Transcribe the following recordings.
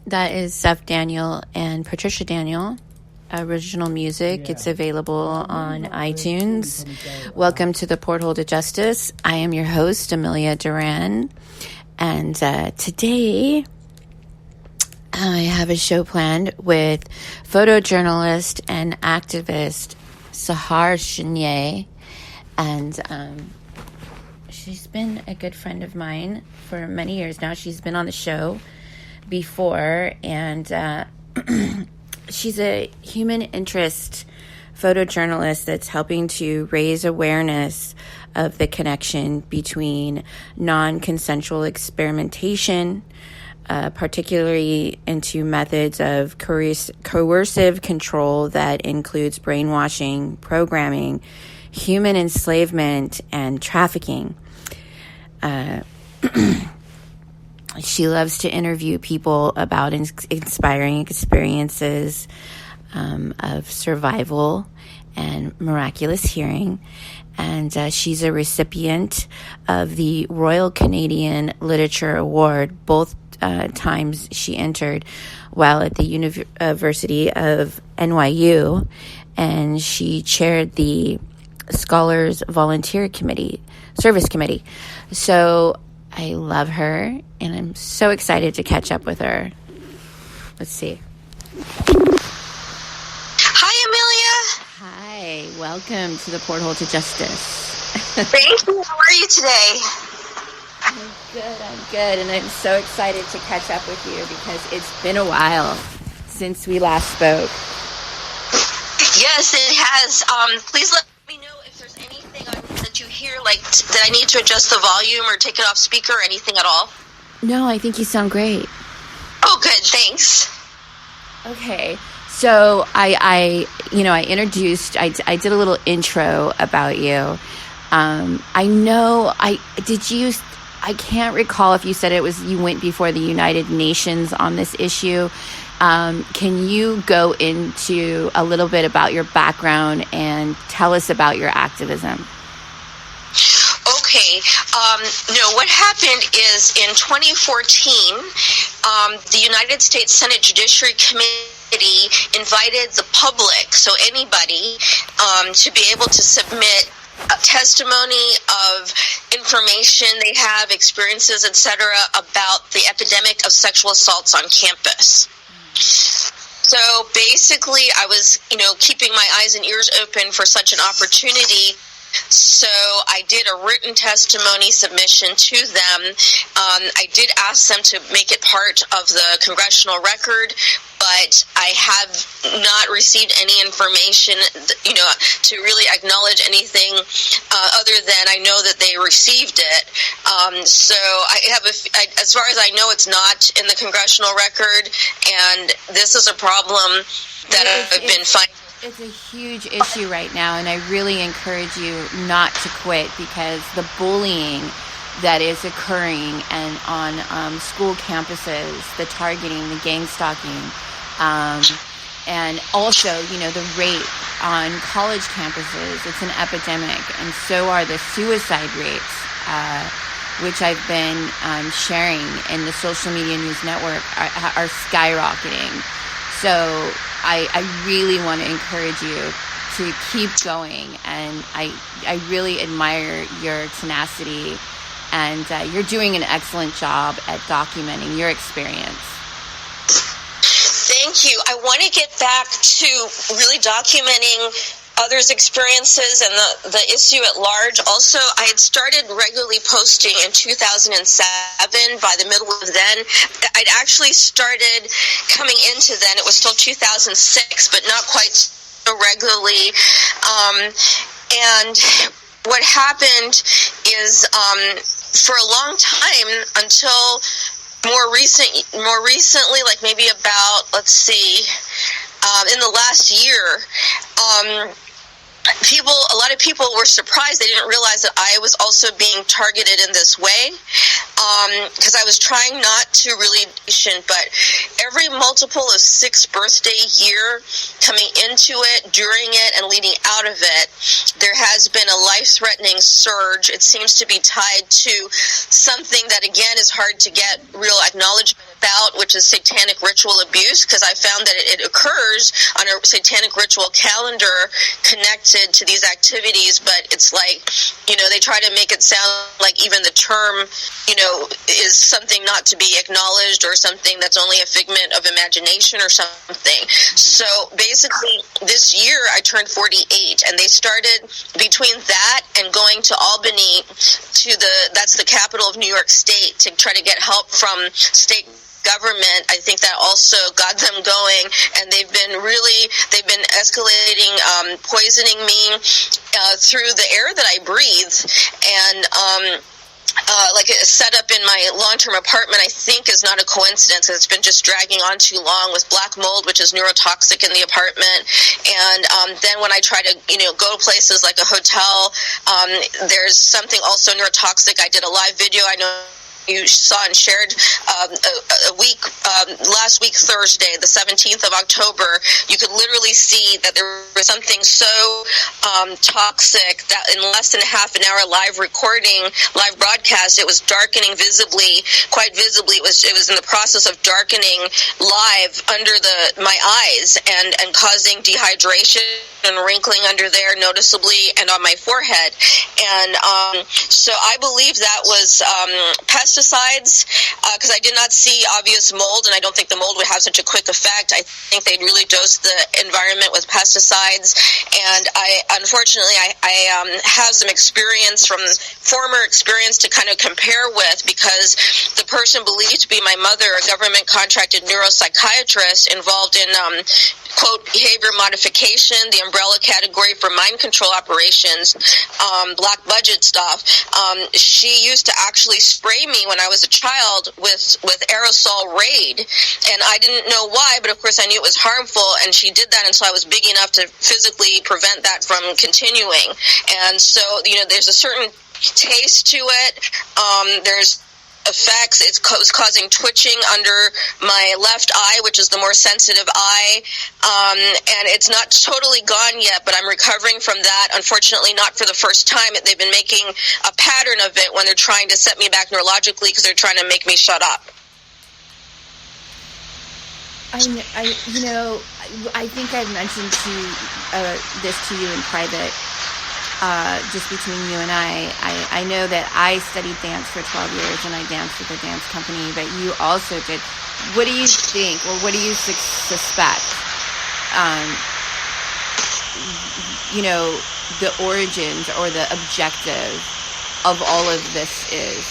That is Zeph Daniel and Patricia Daniel. Original music. It's available on iTunes. Welcome to the Porthole to Justice. I am your host, Amelia Duran. And today I have a show planned with photojournalist and activist Sahar Chinyere. And she's been a good friend of mine for many years now. She's been on the show before, and she's a human interest photojournalist that's helping to raise awareness of the connection between non-consensual experimentation, particularly into methods of coercive control that includes brainwashing, programming, human enslavement, and trafficking. She loves to interview people about inspiring experiences of survival and miraculous hearing. And she's a recipient of the Royal Canadian Literature Award, both times she entered while at the University of NYU. And she chaired the Scholars Volunteer Committee, Service Committee. So I love her, and I'm so excited to catch up with her. Let's see. Hi, Amelia. Hi, welcome to the Porthole to Justice. Thank you. How are you today? I'm good, and I'm so excited to catch up with you because it's been a while since we last spoke. Yes, it has. Please let me know if there's anything that you hear, like that I need to adjust the volume or take it off speaker or anything at all. No, I think you sound great. Oh, good. Thanks. Okay. So I introduced, I did a little intro about you. I can't recall if you said you went before the United Nations on this issue. Can you go into a little bit about your background and tell us about your activism? Okay. What happened is in 2014, the United States Senate Judiciary Committee invited the public, so anybody, to be able to submit testimony of information they have, experiences, etc., about the epidemic of sexual assaults on campus. So basically, I was, keeping my eyes and ears open for such an opportunity. So I did a written testimony submission to them. I did ask them to make it part of the congressional record, but I have not received any information, to really acknowledge anything other than I know that they received it. So I have, as far as I know, it's not in the congressional record, and this is a problem that I've been finding. It's a huge issue right now, and I really encourage you not to quit because the bullying that is occurring and on school campuses, the targeting, the gangstalking, and also, the rape on college campuses, it's an epidemic, and so are the suicide rates, which I've been sharing in the social media news network, are skyrocketing. So I really want to encourage you to keep going, and I really admire your tenacity, and you're doing an excellent job at documenting your experience. Thank you. I want to get back to really documenting others' experiences and the issue at large. Also, I had started regularly posting in 2007. By the middle of then, I'd actually started coming into then. It was still 2006, but not quite so regularly. And what happened is, for a long time, until more recently, like maybe about, in the last year, a lot of people were surprised. They didn't realize that I was also being targeted in this way. because I was trying not to really, but every multiple of 6th birthday year, coming into it, during it, and leading out of it, there has been a life-threatening surge. It seems to be tied to something that, again, is hard to get real acknowledgement about, which is satanic ritual abuse, because I found that it occurs on a satanic ritual calendar connected to these activities, but it's like, they try to make it sound like even the term, is something not to be acknowledged or something that's only a figment of imagination or something. So basically, this year I turned 48, and they started between that and going to Albany that's the capital of New York State, to try to get help from state government. I think that also got them going, and they've been escalating, poisoning me through the air that I breathe, and like a setup in my long-term apartment, I think, is not a coincidence. It's been just dragging on too long with black mold, which is neurotoxic in the apartment. And then when I try to, go to places like a hotel, there's something also neurotoxic. I did a live video. I know you saw and shared last week, Thursday, the 17th of October. You could literally see that there was something so toxic that in less than half an hour live broadcast, it was darkening quite visibly. It was in the process of darkening live under my eyes and causing dehydration and wrinkling under there noticeably and on my forehead. And so I believe that was pesticides, because I did not see obvious mold, and I don't think the mold would have such a quick effect. I think they'd really dose the environment with pesticides. And unfortunately, I have some former experience to kind of compare with, because the person believed to be my mother, a government contracted neuropsychiatrist involved in quote, behavior modification, the umbrella category for mind control operations, black budget stuff. She used to actually spray me when I was a child with aerosol Raid, and I didn't know why, but of course I knew it was harmful, and she did that until I was big enough to physically prevent that from continuing. And so, there's a certain taste to it. There's effects. It was causing twitching under my left eye, which is the more sensitive eye, and it's not totally gone yet, but I'm recovering from that. Unfortunately, not for the first time. They've been making a pattern of it when they're trying to set me back neurologically, because they're trying to make me shut up. I think I've mentioned this to you in private. Just between you and I know that I studied dance for 12 years and I danced with a dance company, but you also did. What do you think, or what do you suspect, the origins or the objective of all of this is?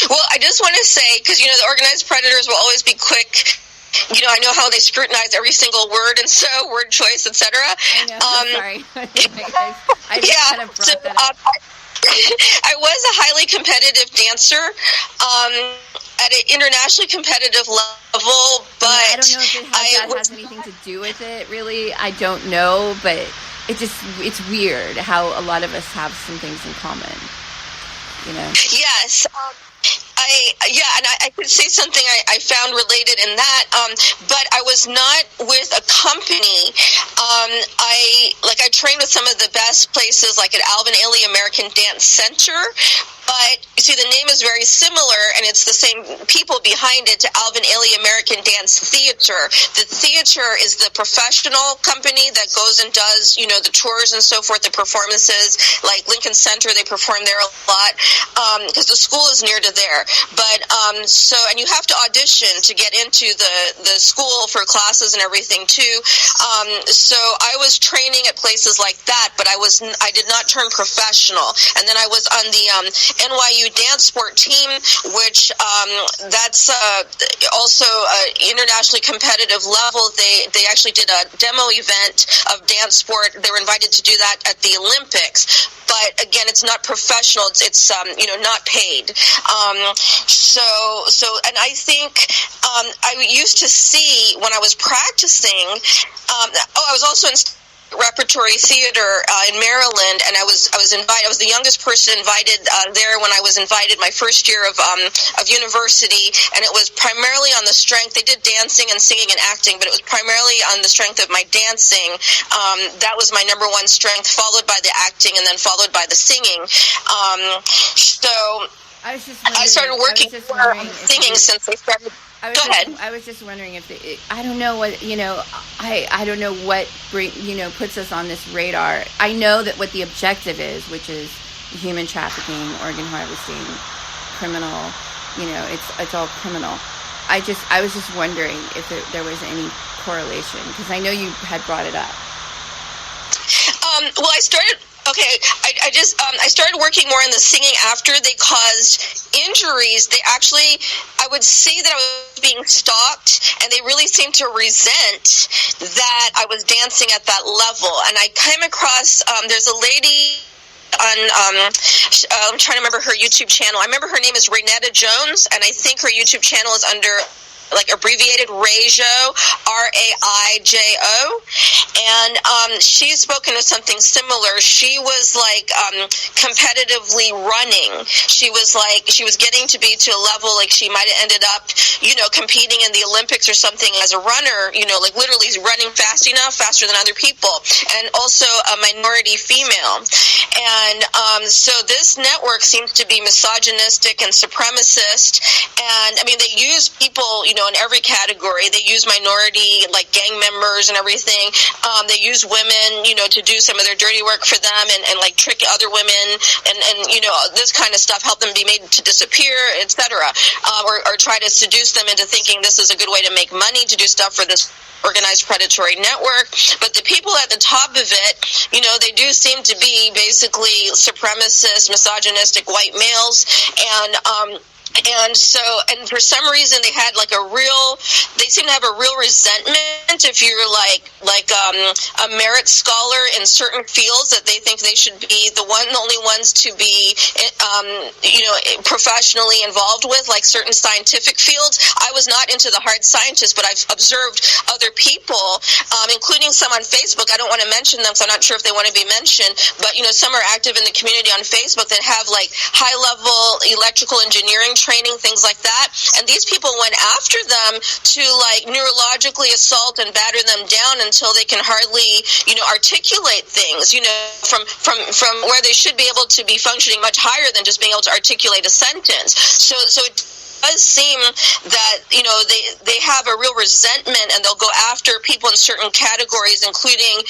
Well, I just want to say, because, the organized predators will always be quick. I know how they scrutinize every single word, and so word choice, etc. I know. Sorry. I just kind of brought that up. I was a highly competitive dancer at an internationally competitive level, but I don't know if that has anything to do with it, really. I don't know, but it's weird how a lot of us have some things in common, Yes. I could say something I found related in that, but I was not with a company. I trained with some of the best places, like at Alvin Ailey American Dance Center, but you see, the name is very similar, and it's the same people behind it, to Alvin Ailey American Dance Theater. The theater is the professional company that goes and does, the tours and so forth, the performances, like Lincoln Center, they perform there a lot, because the school is near to there. But, and you have to audition to get into the school for classes and everything too. So I was training at places like that, but I did not turn professional. And then I was on the NYU dance sport team, which that's also internationally competitive level. They actually did a demo event of dance sport. They were invited to do that at the Olympics. But again, it's not professional. It's not paid. And I think I used to see when I was practicing. I was also in Repertory Theater in Maryland, and I was invited. I was the youngest person invited there when I was invited my first year of university, and it was primarily on the strength. They did dancing and singing and acting, but it was primarily on the strength of my dancing. That was my number one strength, followed by the acting, and then followed by the singing. So I started working singing since they started. Go ahead. I was just wondering if I don't know what I don't know what puts us on this radar. I know that what the objective is, which is human trafficking, organ harvesting, criminal. It's all criminal. I was just wondering if there was any correlation, because I know you had brought it up. Well, I started. Okay, I started working more in the singing after they caused injuries. They actually, I would see that I was being stalked, and they really seemed to resent that I was dancing at that level. And I came across, there's a lady on, I'm trying to remember her YouTube channel. I remember her name is Renetta Jones, and I think her YouTube channel is under abbreviated Raijo, Raijo, and she's spoken of something similar. She was competitively running. She was getting to be to a level she might have ended up, competing in the Olympics or something as a runner, literally running fast enough, faster than other people, and also a minority female. And so this network seems to be misogynistic and supremacist, and they use people, in every category. They use minority, gang members and everything. They use women, to do some of their dirty work for them and trick other women and this kind of stuff, help them be made to disappear, etc. Or try to seduce them into thinking this is a good way to make money, to do stuff for this organized predatory network. But the people at the top of it, they do seem to be basically supremacist, misogynistic white males, and for some reason they had they seem to have a real resentment if you're a merit scholar in certain fields, that they think they should be the only ones to be professionally involved with, like certain scientific fields. I was not into the hard scientists, but I've observed other people, including some on Facebook. I don't want to mention them because I'm not sure if they want to be mentioned, but some are active in the community on Facebook that have high level electrical engineering training, things like that. And these people went after them to neurologically assault and batter them down until they can hardly, articulate things, from where they should be able to be functioning much higher than just being able to articulate a sentence. So it does seem that, they have a real resentment, and they'll go after people in certain categories, including,